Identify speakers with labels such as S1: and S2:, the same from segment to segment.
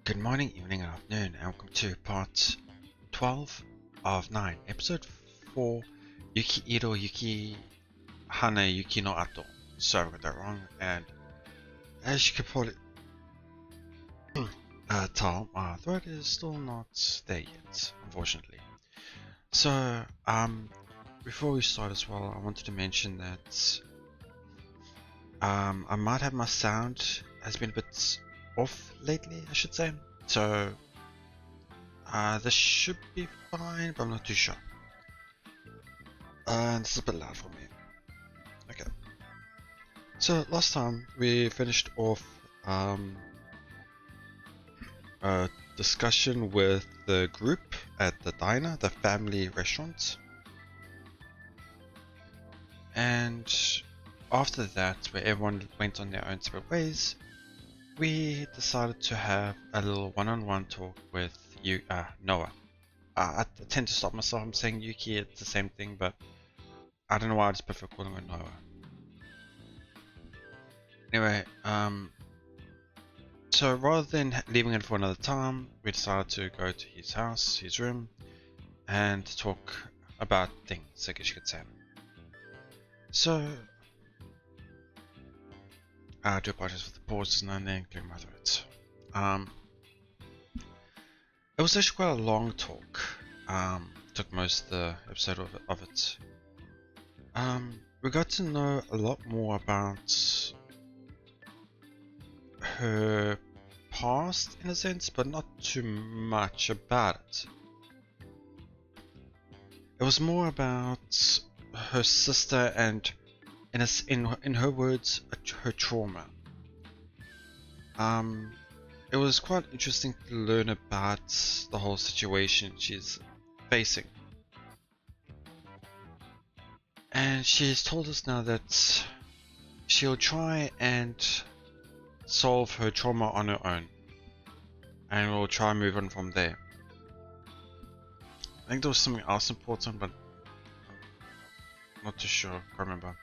S1: Good morning, evening, and afternoon, and welcome to part 12 of 9, episode 4, Yuki Iro Yuki Hana Yuki no Ato. Sorry, I got that wrong, and as you can probably tell, my throat is still not there yet, unfortunately. So, before we start as well, I wanted to mention that I might have my sound has been a bit off lately, I should say. So this should be fine, but I'm not too sure. And this is a bit loud for me. Okay. So last time we finished off a discussion with the group at the diner, the family restaurant. And after that, where everyone went on their own separate ways, we decided to have a little one-on-one talk with Noah. I tend to stop myself from saying Yuki, it's the same thing, but I don't know why I just prefer calling her Noah. Anyway, so rather than leaving it for another time, we decided to go to his house, his room, and talk about things, I guess you could say. So, I do apologize for the pauses now and then, clearing my throat. It was actually quite a long talk. Took most of the episode of it. We got to know a lot more about her past, in a sense, but not too much about it. It was more about her sister and, in her words, her trauma. It was quite interesting to learn about the whole situation she's facing. And she's told us now that she'll try and solve her trauma on her own. And we'll try and move on from there. I think there was something else important, but I'm not too sure, can't remember.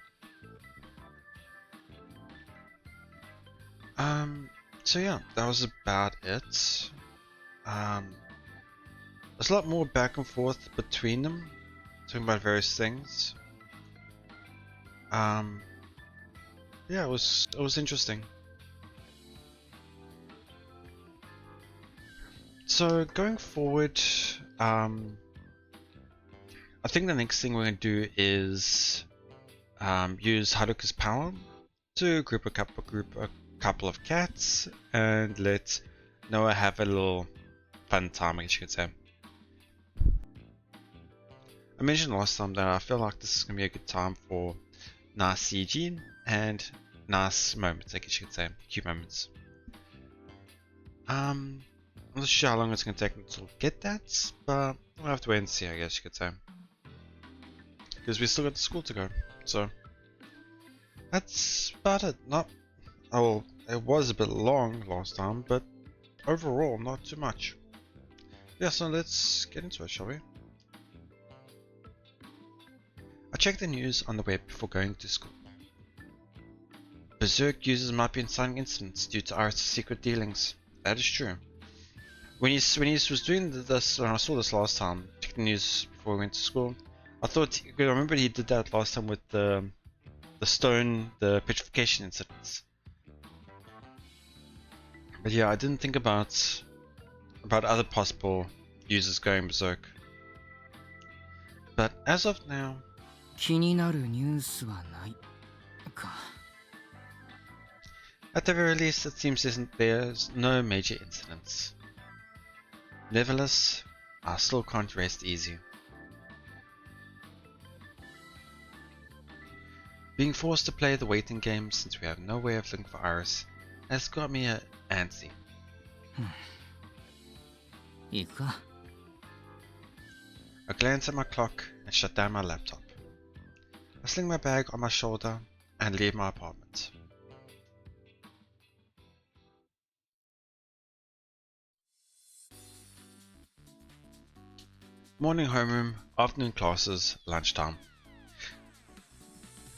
S1: So yeah, that was about it. There's a lot more back and forth between them, talking about various things. Yeah, it was interesting. So going forward, I think the next thing we're going to do is use Haruka's power to group a couple of cats and let Noah have a little fun time, I guess you could say. I mentioned last time that I feel like this is going to be a good time for nice CG and nice moments, I guess you could say, cute moments. I'm not sure how long it's going to take me to get that, but we'll have to wait and see, I guess you could say. Because we still got to school to go, so that's about it. Oh, it was a bit long last time, but overall, not too much. Yeah, so let's get into it, shall we? I checked the news on the web before going to school. Berserk users might be inciting incidents due to Iris' secret dealings. That is true. When he was doing this, when I saw this last time, checked the news before we went to school, I thought, I remember he did that last time with the the petrification incidents. But yeah, I didn't think about other possible users going berserk. But as of now,
S2: 気になるニュースはないか。
S1: at the very least, it seems there's no major incidents. Nevertheless, I still can't rest easy. Being forced to play the waiting game since we have no way of looking for Iris has got me antsy.
S2: いいか。
S1: I glance at my clock and shut down my laptop. I sling my bag on my shoulder and leave my apartment. Morning homeroom, afternoon classes, lunchtime.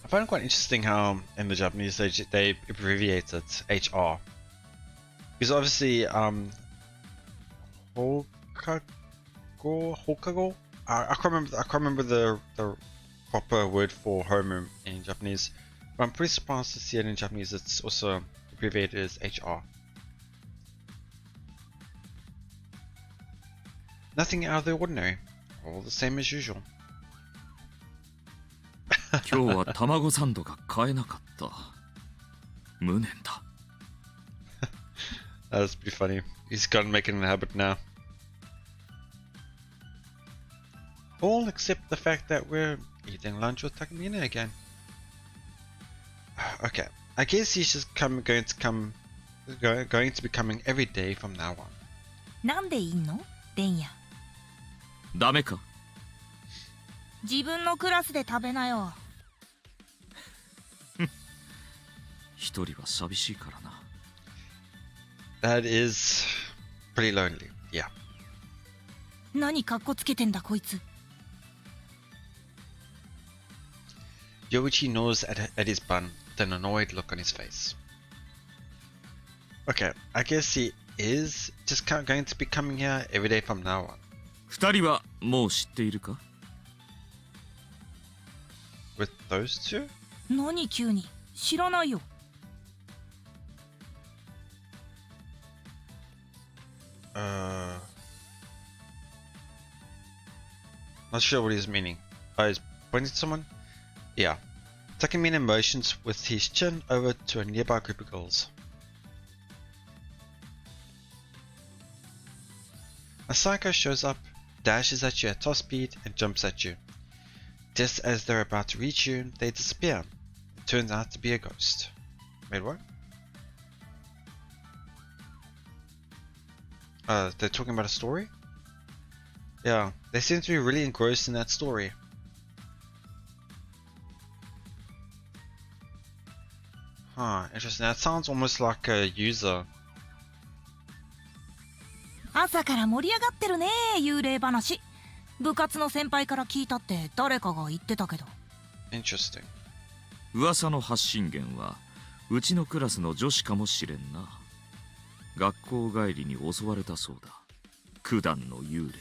S1: I find it quite interesting how in the Japanese they abbreviate it HR. Because obviously Hokago? I can't remember the proper word for home in Japanese, but I'm pretty surprised to see it in Japanese. It's also abbreviated as HR. Nothing out of the ordinary. All the same as usual.
S3: 今日は卵サンドが買えなかった。無念だ。
S1: That was pretty funny. He's gotta make it an habit now. All except the fact that we're eating lunch with Takamine again. Okay, I guess he's just going to be coming every day from now on.
S4: なんでいいの？レンヤ。
S3: ダメか？
S4: 自分のクラスで食べなよ。
S3: 一人は寂しいからな。
S1: That is pretty lonely, yeah.
S4: 何かっこつけてんだこいつ。
S1: Yoichi gnaws at his bun with an annoyed look on his face. Okay, I guess he is just going to be coming here every day from now on.
S3: 二人はもう知っているか？
S1: With those two?
S4: 何急に？知らないよ。
S1: Not sure what he's meaning. Oh, he's pointing to someone? Yeah. Takamine motions with his chin over to a nearby group of girls. A psycho shows up, dashes at you at top speed, and jumps at you. Just as they're about to reach you, they disappear. It turns out to be a ghost. Wait, what? They're talking about a story? Yeah, they seem to be really engrossed in that story. Huh, interesting. That sounds almost like a user.
S4: 朝から盛り上がってるね、幽霊話。部活の先輩から聞いたって誰かが言ってたけど。
S1: Interesting.
S3: 噂の発信源はうちのクラスの女子かもしれんな。学校帰りに襲われたそうだ。九段の幽霊。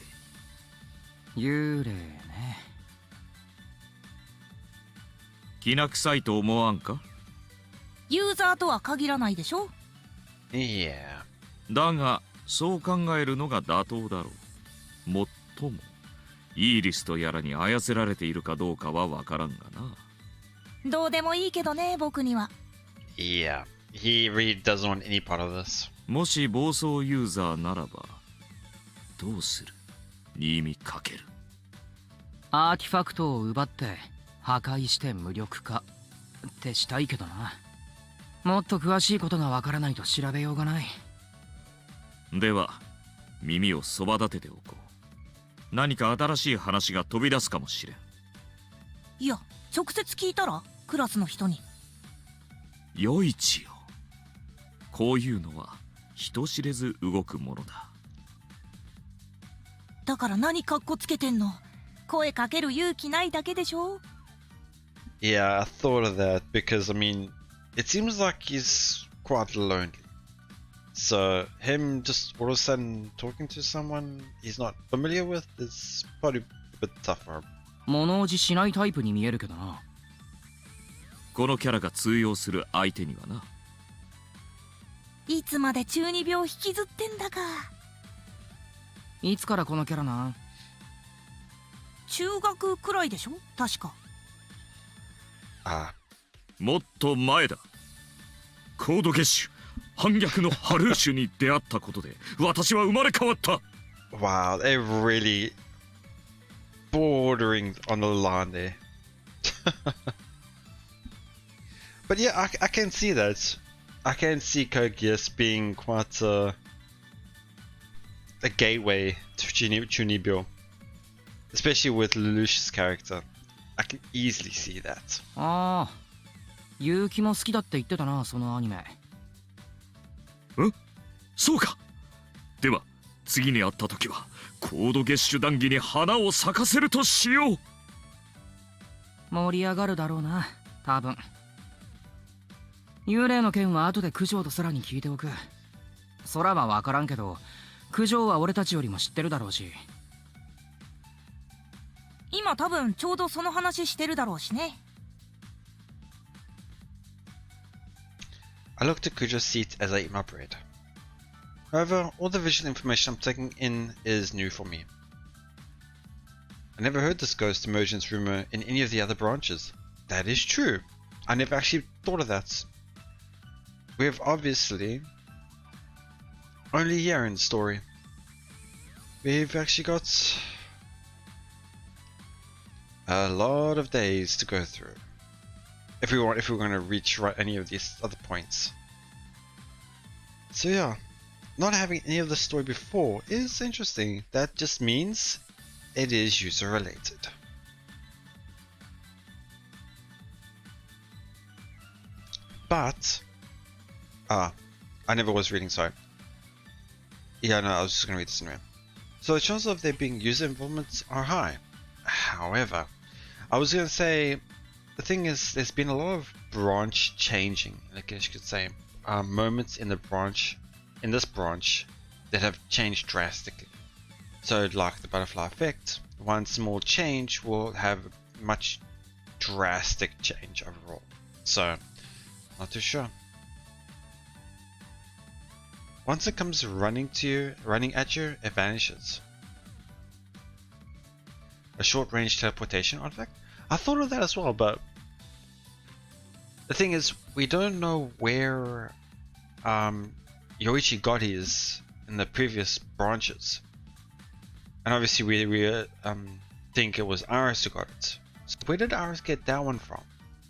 S2: 幽霊ね。
S3: きな臭いと思わんか？
S4: ユーザーとは限らないでしょ？
S1: Yeah.
S3: だがそう考えるのが妥当だろう。もっともイーリスとやらに操られているかどうかはわからんがな。
S4: どうでもいいけどね、僕には。
S1: Yeah. He really doesn't want any part of this.
S3: もし暴走ユーザーならばどうする？新見かける。
S2: アーティファクトを奪って破壊して無力化ってしたいけどな。もっと詳しいことがわからないと調べようがない。
S3: では耳をそば立てておこう。何か新しい話が飛び出すかもしれん。
S4: いや、直接聞いたらクラスの人に。
S3: よいちよ。こういうのは人知れず動くものだ。
S4: だから何かっこつけてんの？声かける勇気ないだけでしょ？
S1: Yeah, I thought of that because, I mean, it seems like he's quite lonely. So, him just all of a sudden talking to someone he's not familiar with is probably a bit tougher.
S2: 物おじしないタイプに見えるけどな。
S3: このキャラが通用する相手にはな。
S4: いつまで中二病引きずってんだか。
S2: いつからこのキャラな？
S4: 中学くらいでしょ確か。
S1: Ah.
S3: もっと前だ。コードゲッシュ反逆のハルーシュに出会ったことで私は生まれ変わった。
S1: Wow, they're really bordering on the line there. But yeah, I can see that. I can see Code Geass being quite a gateway to Chunibyo. Especially with Lelouch's character. I can easily see that.
S2: ああ、結城も好きだって言ってたな、そのアニメ。
S3: そうか。では次に会った時はコードゲッシュ談義に花を咲かせるとしよう。
S2: 盛り上がるだろうな、多分。幽霊の件は後で九条と空に聞いておく。空は分からんけど、九条は俺たちよりも知ってるだろうし。
S4: 今多分ちょうどその話してるだろうしね。
S1: I looked at Kujo's seat as I ate my bread. However, all the visual information I'm taking in is new for me. I never heard this ghost emergence rumor in any of the other branches. That is true. I never actually thought of that. We have obviously only a year in the story. We've actually got a lot of days to go through if we're going to reach any of these other points. So yeah, not having any of the story before is interesting. That just means it is user related. But I never was reading, sorry. Yeah, no, I was just going to read this anyway. So the chances of there being user involvement are high. However, I was going to say, the thing is, there's been a lot of branch changing, I guess you could say, moments in this branch that have changed drastically. So like the butterfly effect, one small change will have a much drastic change overall. So, not too sure. Once it comes running at you, it vanishes. A short-range teleportation artifact? I thought of that as well, but the thing is, we don't know where Yoichi got his in the previous branches, and obviously we think it was Iris who got it. So where did Iris get that one from?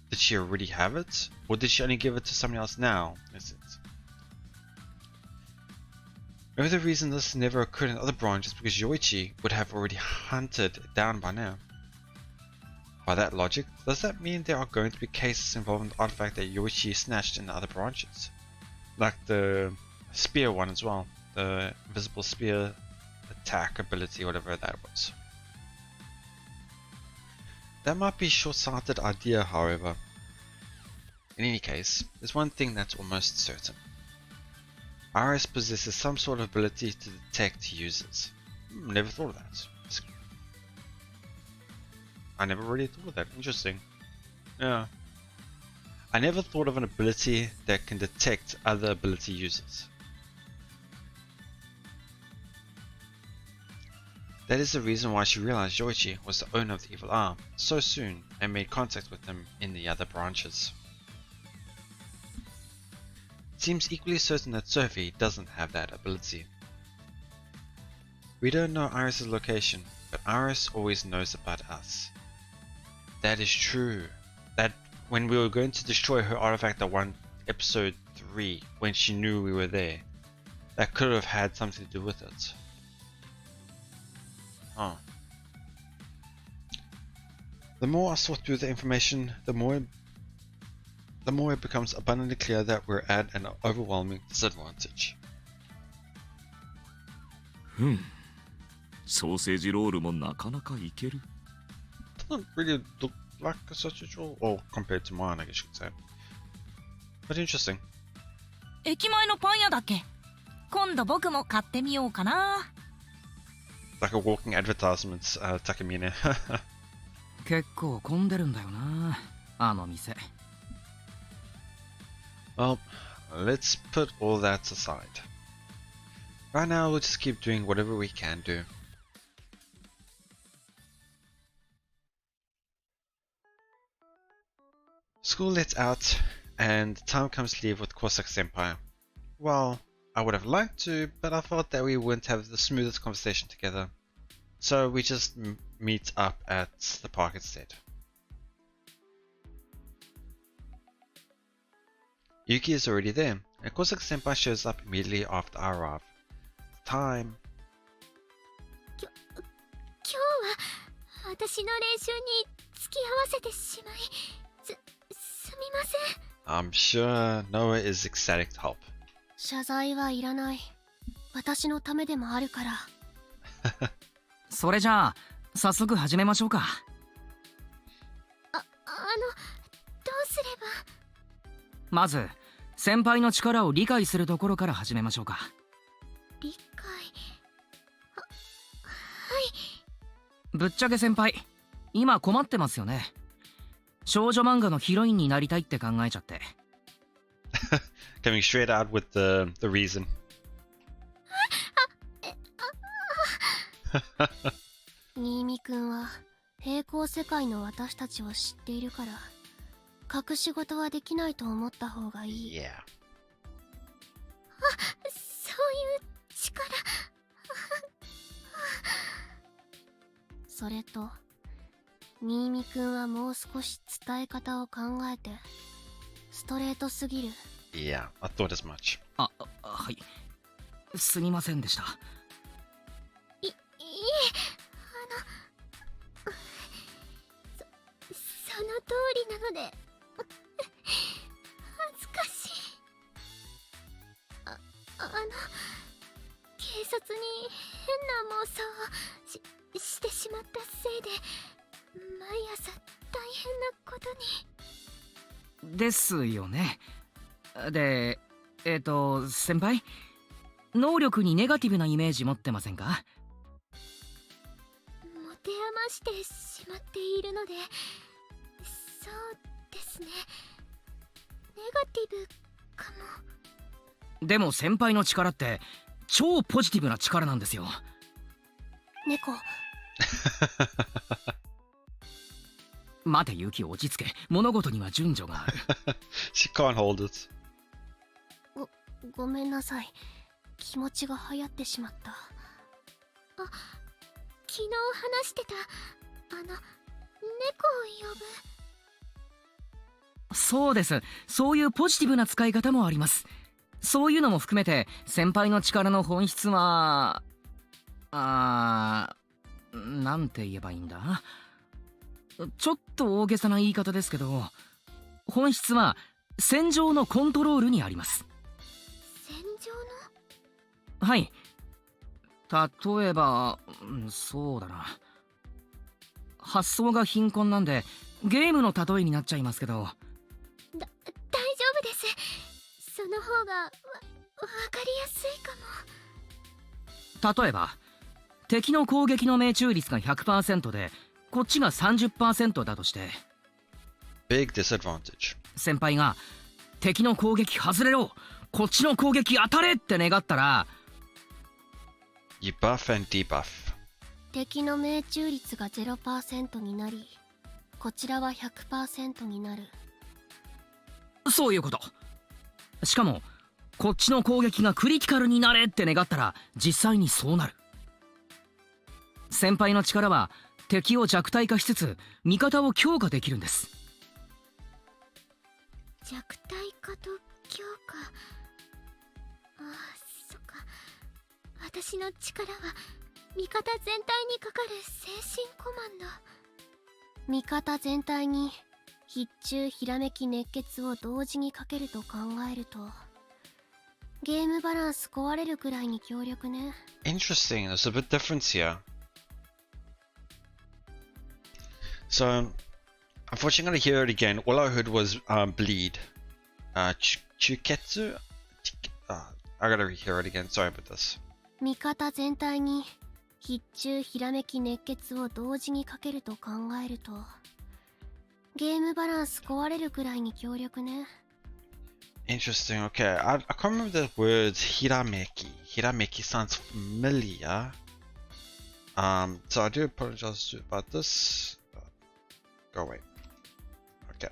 S1: Did she already have it, or did she only give it to somebody else now? Is it? Maybe the reason this never occurred in other branches is because Yoichi would have already hunted it down by now. By that logic, does that mean there are going to be cases involving the artifact that Yoichi snatched in the other branches? Like the spear one as well, the invisible spear attack ability, whatever that was. That might be a short-sighted idea, however. In any case, there's one thing that's almost certain. Iris possesses some sort of ability to detect users. Never thought of that. I never really thought of that. Interesting. Yeah. I never thought of an ability that can detect other ability users. That is the reason why she realized Yoichi was the owner of the evil arm so soon and made contact with him in the other branches. It seems equally certain that Sophie doesn't have that ability. We don't know Iris' location, but Iris always knows about us. That is true. That when we were going to destroy her artifact at episode 3, when she knew we were there, that could have had something to do with it. Oh. The more I sort through the information, the more it becomes abundantly clear that we're at an overwhelming disadvantage.
S3: ソーセージロールもなかなかいける。
S1: Doesn't really look like a sausage roll, or compared to mine, I guess you could say. But interesting.
S4: 駅前のパン屋だっけ？今度僕も買ってみようかな。
S1: Like a walking advertisement, Takamine.
S2: 結構混んでるんだよな、あの店。
S1: Well, let's put all that aside. Right now, we'll just keep doing whatever we can do. School lets out, and time comes to leave with Corsac Senpai. Well, I would have liked to, but I thought that we wouldn't have the smoothest conversation together. So we just meet up at the park instead. Yuki is already there, and Corsac Senpai shows up immediately after I arrive. Time.
S5: 今日は私の練習に付き合わせてしまいすみません。
S1: I'm sure Noah is ecstatic to help.
S5: 謝罪はいらない。私のためでもあるから。
S2: それじゃあ早速始めましょうか。
S5: どうすれば。
S2: まず先輩の力を理解するところから始めましょうか。
S5: 理解。
S2: ぶっちゃけ先輩、今困ってますよね。少女漫画のヒロインになりたいって考えちゃって。
S1: Coming straight out with the reason.
S5: 新見くんは平行世界の私たちを知っているから隠し事はできないと思った方がいい。
S1: Yeah.
S5: そういう力。それと新見くんはもう少し伝え方を考えてストレートすぎる。
S1: Yeah, I thought as much.
S2: はい。すみませんでした。
S5: いえ、その通りなので恥ずかしい。警察に変な妄想をしてしまったせいで毎朝大変なことに。
S2: ですよね。で、先輩、能力にネガティブなイメージ持ってませんか？
S5: 持て余してしまっているので、そうですね。ネガティブかも。
S2: でも先輩の力って超ポジティブな力なんですよ。
S5: 猫。
S2: 待てユキ、落ち着け。物事には順序がある。
S1: She can't hold it.
S5: ごめんなさい。気持ちが流行ってしまった。昨日話してた猫を呼ぶ。
S2: そうです。そういうポジティブな使い方もあります。そういうのも含めて先輩の力の本質はなんて言えばいいんだ。ちょっと大げさな言い方ですけど、本質は戦場のコントロールにあります。
S5: 戦場の？
S2: はい。例えば、そうだな。発想が貧困なんでゲームの例えになっちゃいますけど。
S5: 大丈夫です。その方がわかりやすいか
S2: も。例えば敵の攻撃の命中率が 100% でこっちが 30% だとして、
S1: Big disadvantage.
S2: 先輩が敵の攻撃外れろ、こっちの攻撃当たれって願ったら、
S1: You buff and debuff.
S5: 敵の命中率が 0% になりこちらは 100% になる。
S2: そういうこと。しかもこっちの攻撃がクリティカルになれって願ったら実際にそうなる。先輩の力は敵を弱体化しつつ味方を強化できるんです。
S5: 弱体化と強化。そっか。私の力は味方全体にかかる精神コマンド。味方全体に必中ひらめき熱血を同時にかけると考えるとゲームバランス壊れるくらいに強力ね。
S1: Interesting, there's a bit difference here. So, unfortunately, I hear it again. All I heard was bleed. Chuketsu? I gotta hear it again. Sorry about this.
S5: 味方全体に必中ひらめき熱血を同時にかけると考えるとゲームバランス壊れるくらいに強力ね。
S1: Interesting, okay. I can't remember the words hirameki. Hirameki sounds familiar. So I do apologize about this. Go away. Okay.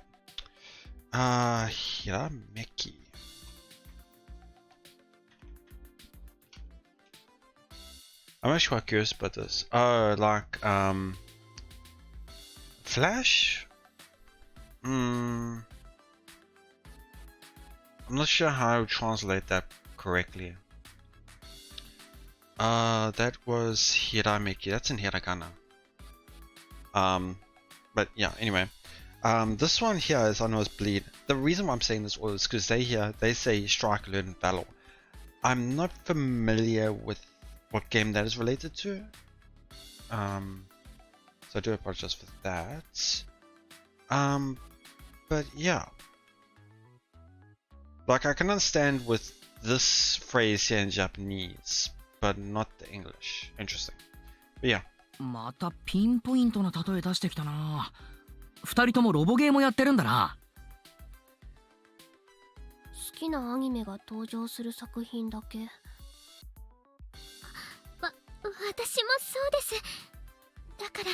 S1: Hirameki. I'm actually quite curious about this. Oh, like, Flash? I'm not sure how to translate that correctly. That was Hirameki. That's in Hiragana. But yeah, anyway. This one here is I know is bleed. The reason why I'm saying this was because they say strike, learn, battle. I'm not familiar with what game that is related to. So I do apologize for that. But yeah. Like I can understand with this phrase here in Japanese, but not the English. Interesting. But yeah.
S2: またピンポイントな例え出してきたな。二人ともロボゲーもやってるんだな。
S5: 好きなアニメが登場する作品だけ。私もそうです。だから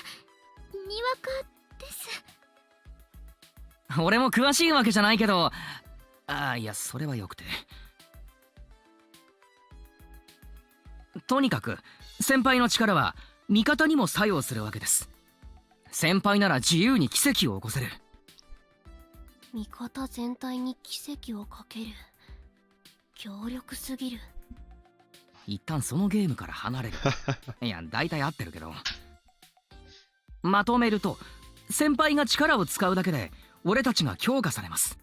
S5: にわかです。
S2: 俺も詳しいわけじゃないけど、いやそれはよくて。とにかく先輩の力は味方にも作用するわけです。先輩なら自由に奇跡を起こせる。
S5: 味方全体に奇跡をかける。強力すぎる。
S2: 一旦そのゲームから離れる。いや大体合ってるけど。まとめると、先輩が力を使うだけで俺たちが強化されます。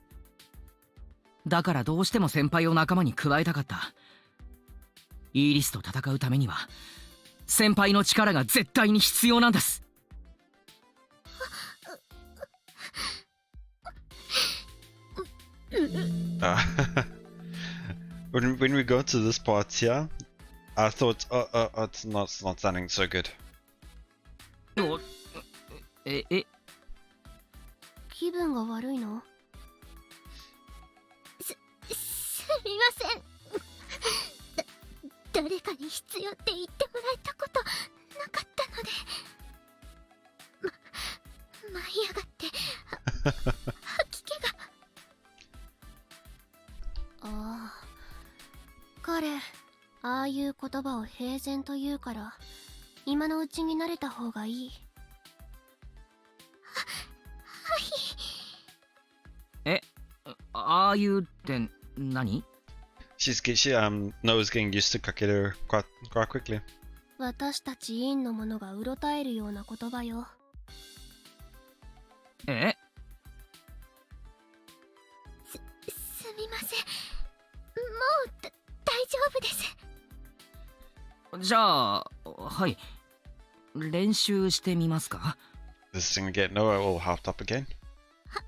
S2: だからどうしても先輩を仲間に加えたかった。イーリスと戦うためには先輩の力が絶対に必要なんです。
S1: When we got to this part here, I thought, it's not sounding so good.
S5: 気分が悪いの？すみません。誰かに必要って言ってもらえたことなかったので。舞い上がって吐き気が。ああ、彼ああいう言葉を平然と言うから今のうちに慣れた方がいい。
S2: ああいうって何？
S1: She knows getting used to Kakeru quite quickly.
S5: 私たちインのものがうろたえるような言葉よ。すみません。もう大丈夫です。
S2: じゃあ、はい。練習してみますか？
S1: This thing again. No, all hopped up again.
S5: はい。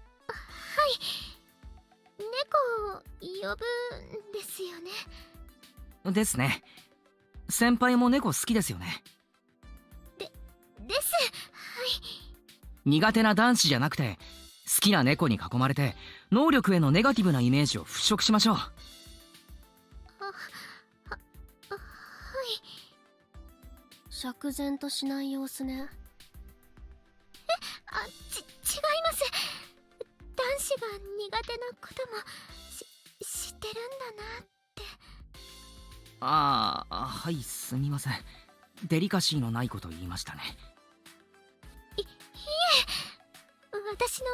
S5: 猫を呼ぶんですよね。
S2: ですね。先輩も猫好きですよね。
S5: です。はい。
S2: 苦手な男子じゃなくて、好きな猫に囲まれて能力へのネガティブなイメージを払拭しましょう。
S5: はい。釈然としない様子ね。違います。男子が苦手なことも知ってるんだなって。
S2: はい、すみません。デリカシーのないこと言いましたね。
S5: いえ、私の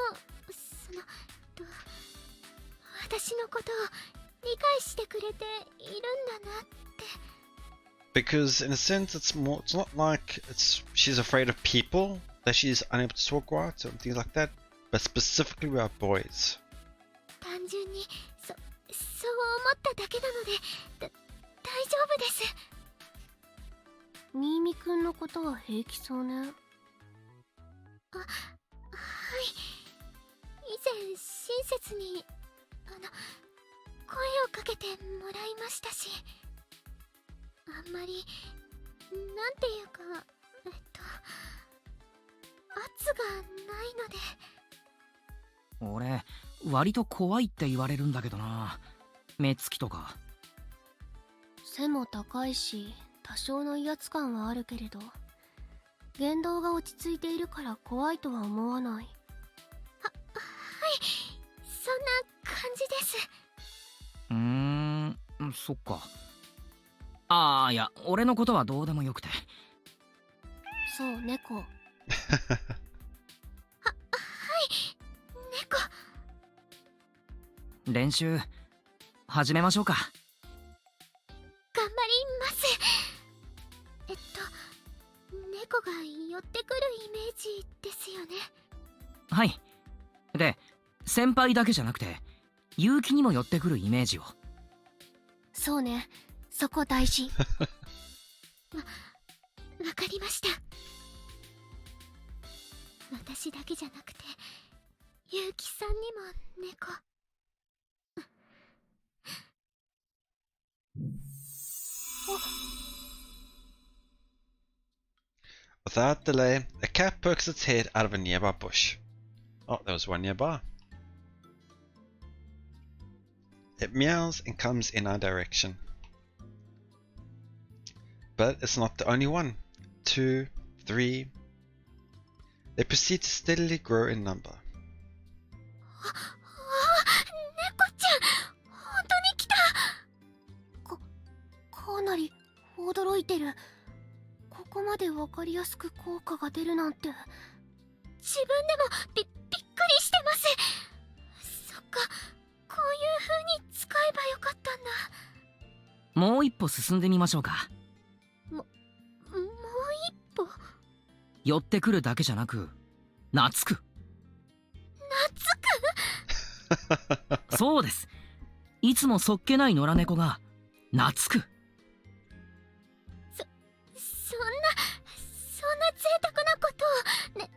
S5: 私のことを理解してくれているんだなって。
S1: Because in a sense, it's not like she's afraid of people, that she's unable to talk right or things like that, but specifically about boys.
S5: 単純にそう思っただけなので大丈夫です。ミーミくんのことは平気そうね。はい。以前親切に声をかけてもらいましたし、あんまりなんていうか圧がないので。
S2: 俺割と怖いって言われるんだけどな。目つきとか。
S5: 背も高いし多少の威圧感はあるけれど、言動が落ち着いているから怖いとは思わない。はい、そんな感じです。
S2: そっか。いや俺のことはどうでもよくて。
S5: そう猫。はい、猫。
S2: 練習始めましょうか。
S5: 頑張ります。猫が寄ってくるイメージですよね。
S2: はい。で先輩だけじゃなくて結城にも寄ってくるイメージを。
S5: そうね、そこ大事。わかりました。私だけじゃなくて結城さんにも猫。
S1: Without delay, a cat pokes its head out of a nearby bush. Oh, there was one nearby. It meows and comes in our direction. But it's not the only one. 2, 3. They proceed to steadily grow in number.
S5: 猫ちゃん、本当に来た。かなり驚いてる。ここまでわかりやすく効果が出るなんて。自分でもびっくりしてます。そっか、こういう風に使えばよかったんだ。
S2: もう一歩進んでみましょうか。
S5: もう一歩。
S2: 寄ってくるだけじゃなく懐く。そうです。いつもそっけない野良猫が懐く。
S5: そんな贅沢なことを願っ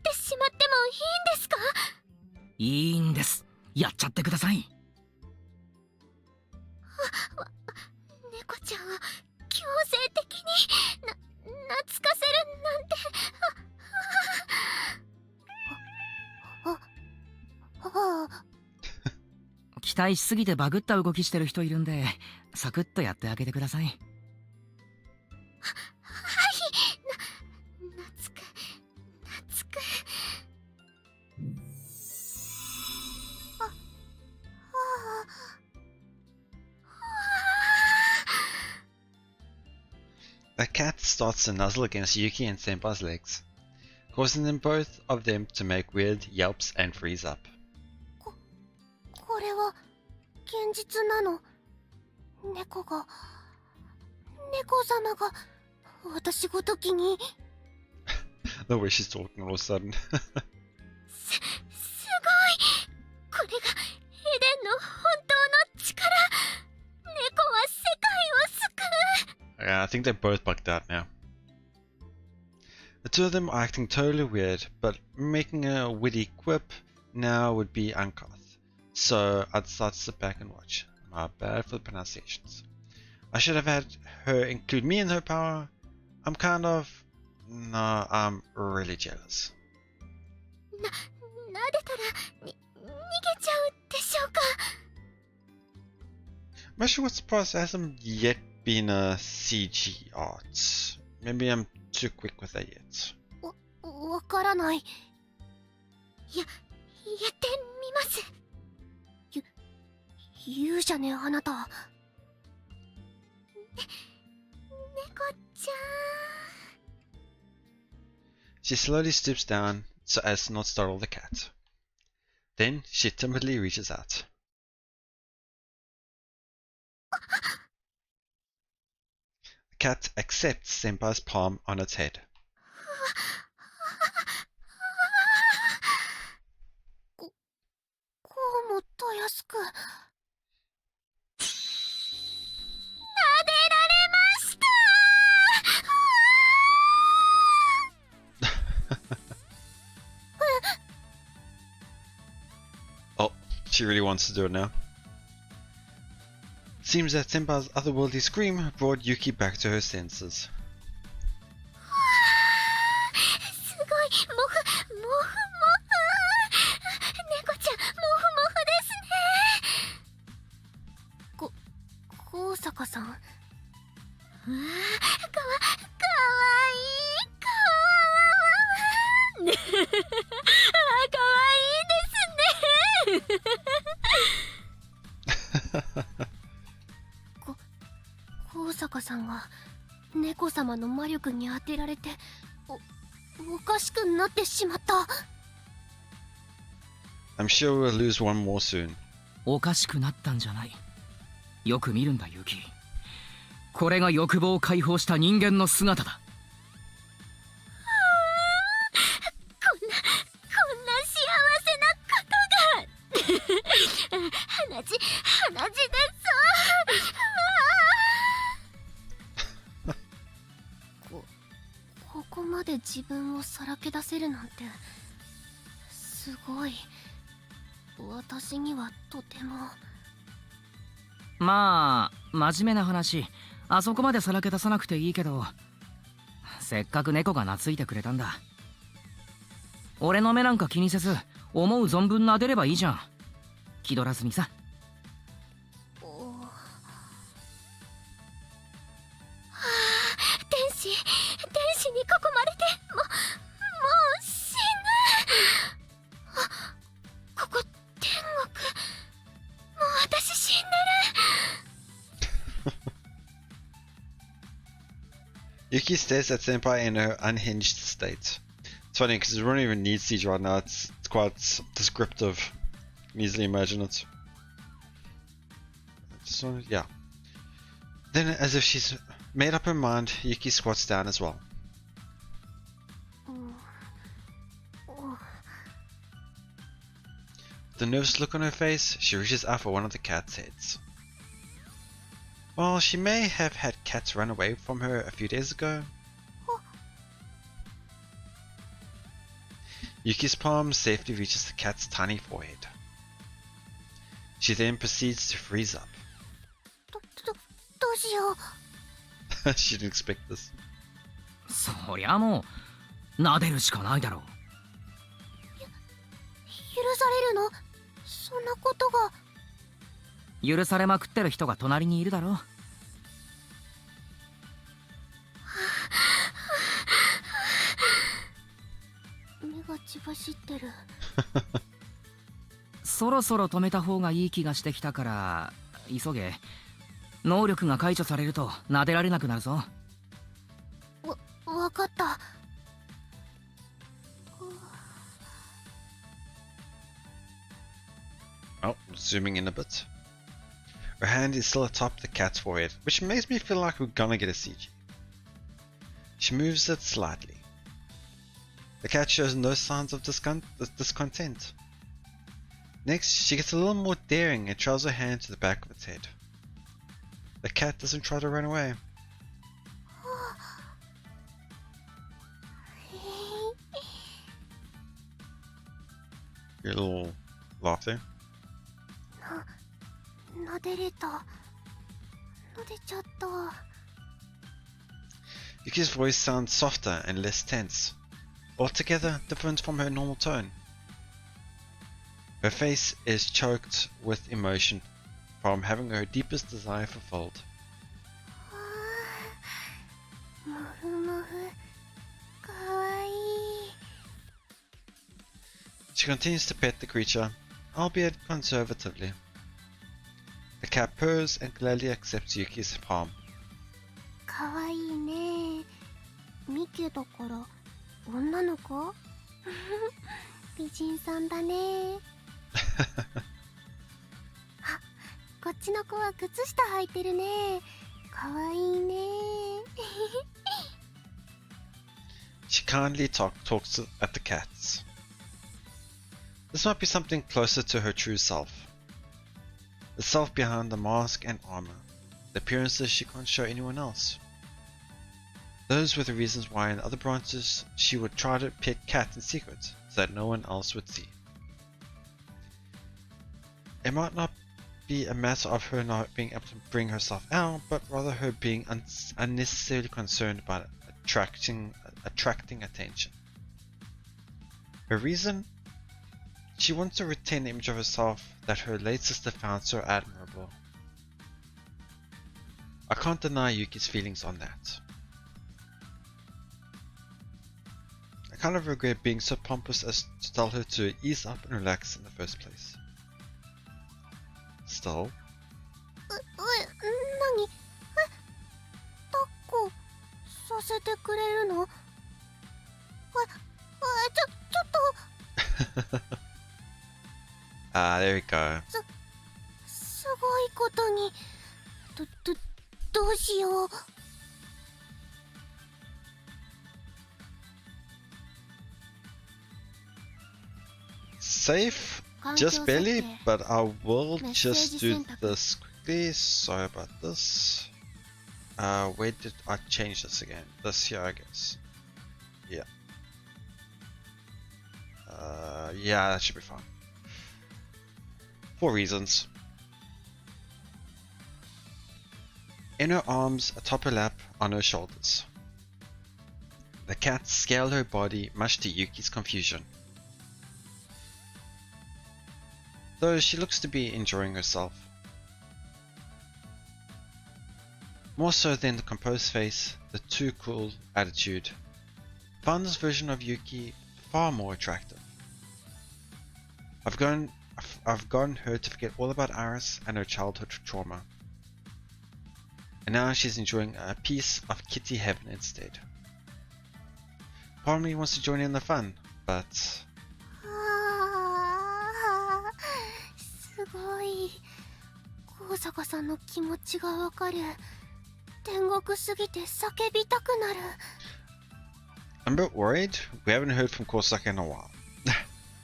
S5: てしまってもいいんですか？
S2: いいんです。やっちゃってください。
S5: 猫ちゃんを強制的に懐かせるなんて。
S2: 期待しすぎてバグった動きしてる人いるんで、サクッとやってあげてください。
S5: はい、懐く。
S1: The cat starts to nuzzle against Yuki and Senpai's legs, causing both of them to make weird yelps and freeze up.
S5: これは現実なの？猫様が私ごときに。
S1: The way she's talking all of a sudden.
S5: すごい。これがエデンの本当の力。猫は世界を救う。
S1: Yeah, I think they're both bugged out now. The two of them are acting totally weird, but making a witty quip now would be uncouth. So I decided to sit back and watch. My bad for the pronunciations. I should have had her include me in her power. I'm really jealous.
S5: 撫でたら逃げちゃうでしょうか。
S1: I'm not sure what's surprised there hasn't yet been a CG art. Maybe I'm too quick with that yet.
S5: わからない。やってみます。言うじゃねあなた。猫ちゃん。
S1: She slowly stoops down so as to not startle the cat. Then she timidly reaches out. The cat accepts Senpai's palm on its head.
S5: こうもたやすく。撫でられました。
S1: Oh, she really wants to do it now. Seems that Senpai's otherworldly scream brought Yuki back to her senses.
S5: すごい。モフ。猫ちゃん、モフですね。高坂さん。わあ、かわいい。ね、かわいいですね。高坂さんは猫様の魔力に当てられておかしくなってしまった。
S1: I'm sure we'll lose one more soon.
S2: おかしくなったんじゃない。よく見るんだユキ。これが欲望を解放した人間の姿だ。
S5: こんな幸せなことが。鼻血ですここまで自分をさらけ出せるなんてすごい。私にはとても。
S2: まあ真面目な話、あそこまでさらけ出さなくていいけど、せっかく猫が懐いてくれたんだ。俺の目なんか気にせず思う存分撫でればいいじゃん。気取らずにさ。
S5: 天使に囲まれてもう死ぬ。ここ天国。もう私死んでる。
S1: Yuki stares at Senpai in her unhinged state. It's funny because everyone even needs these right now. It's quite descriptive. You can easily imagine it. So, yeah. Then, as if she's made up her mind, Yuki squats down as well. With the nervous look on her face, she reaches out for one of the cat's heads. While she may have had cats run away from her a few days ago, Yuki's palm safely reaches the cat's tiny forehead. She then proceeds to freeze up.
S5: どうしよう。
S1: She didn't expect this.
S2: そりゃもう撫でるしかないだろう。
S5: 許されるの？そんなことが。
S2: 許されまくってる人が隣にいるだろう。
S5: 目が血走ってる。
S2: そろそろ止めた方がいい気がしてきたから急げ。能力が解除されると撫でられなくなるぞ。
S5: わかった。
S1: Oh, zooming in a bit. Her hand is still atop the cat's forehead, which makes me feel like we're gonna get a CG. She moves it slightly. The cat shows no signs of discontent. Next, she gets a little more daring and trails her hand to the back of its head. The cat doesn't try to run away. Your little laughter.
S5: 撫でれた。撫でちゃった。
S1: Yuki's voice sounds softer and less tense, altogether different from her normal tone. Her face is choked with emotion from having her deepest desire fulfilled.
S5: もふもふ。かわいい。
S1: She continues to pet the creature, albeit conservatively. The cat purrs and gladly accepts Yuki's palm.
S5: かわいいね。ミケだから女の子？美人さんだね。あ、こっちの子は靴下履いてるね。かわいいね。
S1: She kindly talks at the cats. This might be something closer to her true self. The self behind the mask and armor. The appearances she can't show anyone else. Those were the reasons why in other branches she would try to pet cats in secret so that no one else would see. It might not be a matter of her not being able to bring herself out, but rather her being unnecessarily concerned about attracting attention. Her reason? She wants to retain the image of herself that her late sister found so admirable. I can't deny Yuki's feelings on that. I kind of regret being so pompous as to tell her to ease up and relax in the first place. Still,
S5: 何？抱っこさせてくれるの？ちょっと。
S1: there we go.
S5: すごいことに。どうしよう。
S1: Safe? Just barely, but I will just do this quickly. Sorry about this. Where did I change this again? This here, I guess. Yeah. Yeah, that should be fine. 4 reasons. In her arms, atop her lap, on her shoulders. The cat scaled her body, much to Yuki's confusion. Though she looks to be enjoying herself. More so than the composed face, the too cool attitude. Found this version of Yuki far more attractive. I've gotten her to forget all about Iris and her childhood trauma. And now she's enjoying a piece of kitty heaven instead. Part of me wants to join in the fun, but...
S5: すごい。高坂さんの気持ちがわかる。天国すぎて叫びたくなる。
S1: I'm a bit worried. We haven't heard from Kosaka in a while.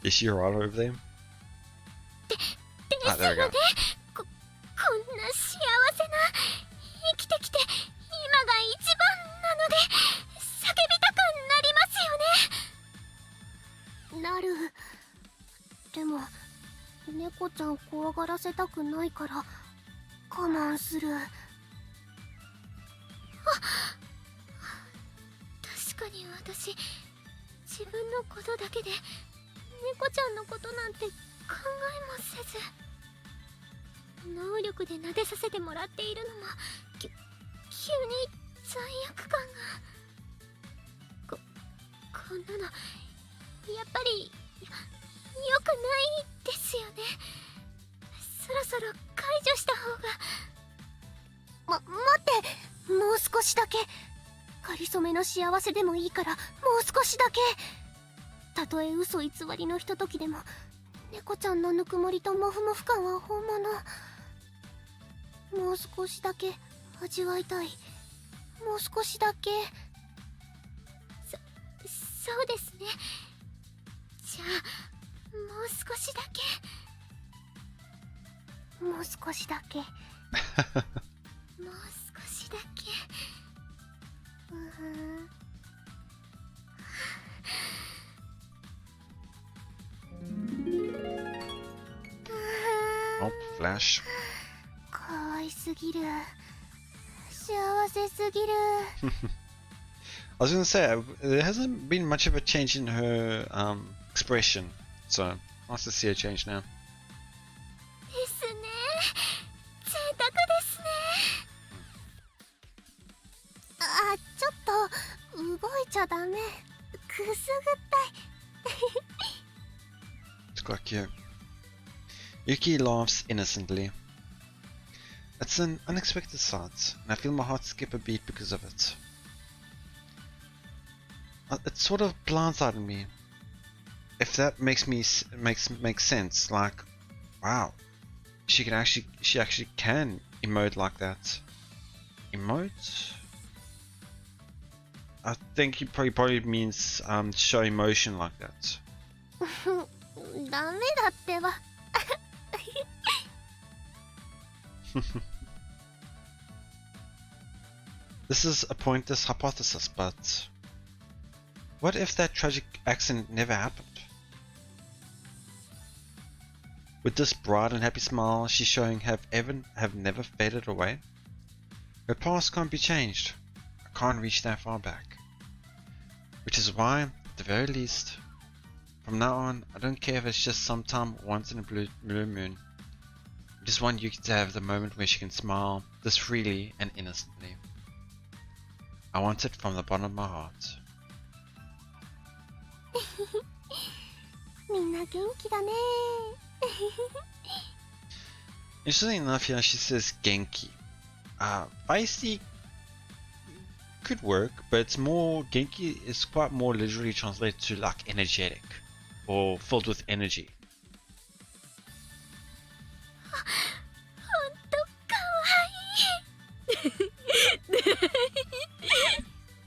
S1: Is she alright over there?
S5: ですよね。こんな幸せな生きてきて今が一番なので叫びたくなりますよね。なる。でも猫ちゃん怖がらせたくないから我慢する。確かに私自分のことだけで猫ちゃんのことなんて考えもせず能力で撫でさせてもらっているのも急に罪悪感がこんなのやっぱり良くないですよね。そろそろ解除した方が。待って、もう少しだけ。かりそめの幸せでもいいからもう少しだけ。たとえ嘘偽りのひとときでも猫ちゃんのぬくもりとモフモフ感は本物。もう少しだけ味わいたい。もう少しだけ。そうですね。じゃあもう少しだけ。もう少しだけ。もう少しだけ。
S1: Oh, flash.
S5: かわいすぎる。幸せすぎる。
S1: I was gonna say, there hasn't been much of a change in her expression, so nice to see her change now.
S5: ですね。贅沢ですね。ちょっと動いちゃダメ。くすぐったい。
S1: It's quite cute. Yuki laughs innocently. It's an unexpected sight, and I feel my heart skip a beat because of it. It sort of blindsided me. If that makes sense, like, wow, she actually can emote like that. Emote? I think he probably means show emotion like that.
S5: ダメだってば。
S1: This is a pointless hypothesis, but what if that tragic accident never happened? Would this bright and happy smile she's showing have never faded away? Her past can't be changed. I can't reach that far back. Which is why, at the very least, from now on, I don't care if it's just sometime once in a blue moon. I just want Yuki to have the moment where she can smile this freely and innocently. I want it from the bottom of my heart.
S5: みんな元気だね。
S1: Interestingly enough, here she says Genki. Feisty could work, but it's more Genki is quite more literally translated to like energetic or filled with energy.
S5: ほんとかわいい。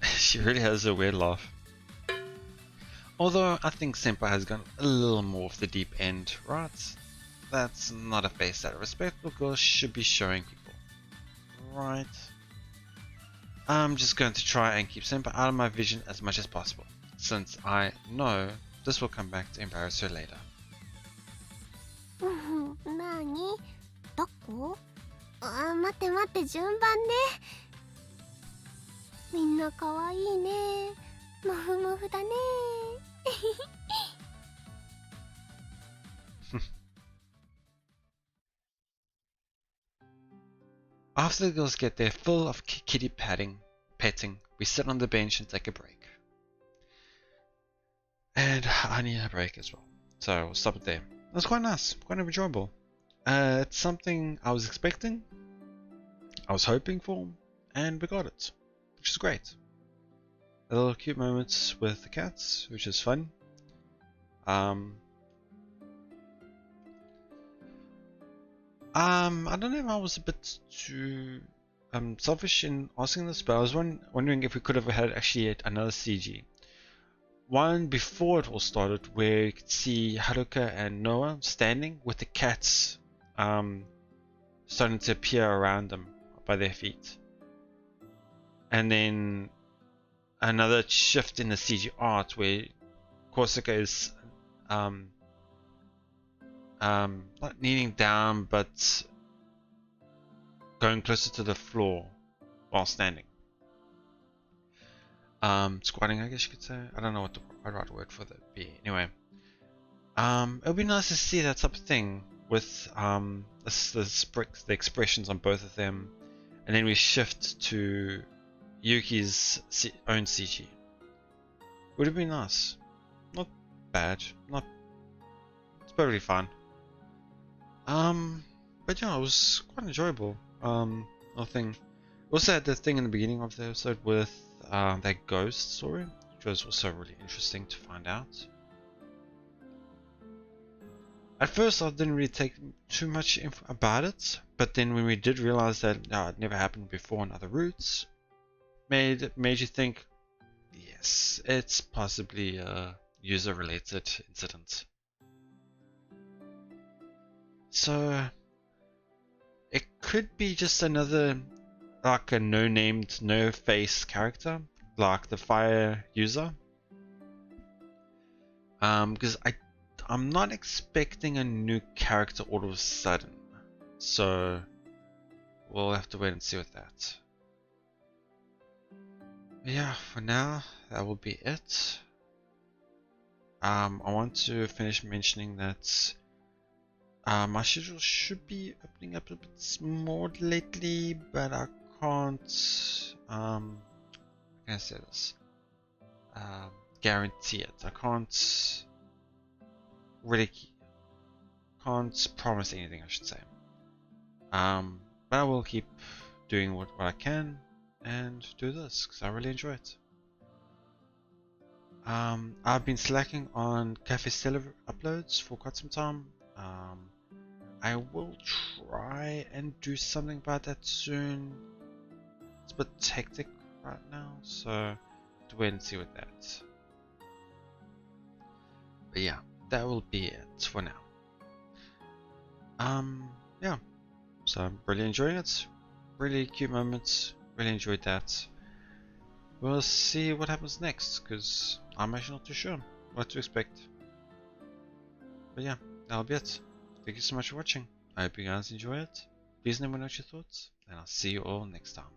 S1: She really has a weird laugh. Although I think Senpai has gone a little more off the deep end, right? That's not a face that a respectable girl should be showing people. Right. I'm just going to try and keep Senpai out of my vision as much as possible, since I know this will come back to embarrass her later.
S5: なに？どこ？待って待って、順番ね。みんなかわいいね。もふもふだね。
S1: After the girls get their fill of kitty petting, we sit on the bench and take a break. And I need a break as well, so we'll stop it there. It was quite nice, quite enjoyable. It's something I was expecting, I was hoping for, and we got it, which is great. A little cute moments with the cats, which is fun. I don't know if I was a bit too selfish in asking this, but I was wondering if we could have had actually another CG. One before it all started, where you could see Haruka and Noah standing with the cats starting to appear around them by their feet. And then another shift in the CG art where Korsuka is not kneeling down, but going closer to the floor while standing. Squatting, I guess you could say. I don't know what the right word for that be. Anyway, it would be nice to see that type of thing with the expressions on both of them, and then we shift to Yuki's own CG. Would have been nice. Not bad. It's perfectly fine. But yeah, it was quite enjoyable. Nothing. Also had the thing in the beginning of the episode with that ghost story, which was also really interesting to find out. At first, I didn't really take too much info about it, but then when we did realize that it never happened before on other routes, made you think, yes, it's possibly a user-related incident. So it could be just another, like a no-named, no-face character, like the fire user. Because I'm not expecting a new character all of a sudden, so we'll have to wait and see with that. Yeah, for now that will be it. I want to finish mentioning that my schedule should be opening up a bit more lately, but I can't how can I say this? Guarantee it. I can't promise anything, I should say. But I will keep doing what I can and do this because I really enjoy it. I've been slacking on Cafe Stella uploads for quite some time. I will try and do something about that soon. It's a bit hectic right now, so to wait and see with that. But yeah, that will be it for now. Yeah, so I'm really enjoying it. Really cute moments. Really enjoyed that. We'll see what happens next, because I'm actually not too sure what to expect. But yeah, that'll be it. Thank you so much for watching. I hope you guys enjoy it. Please let me know your thoughts, and I'll see you all next time.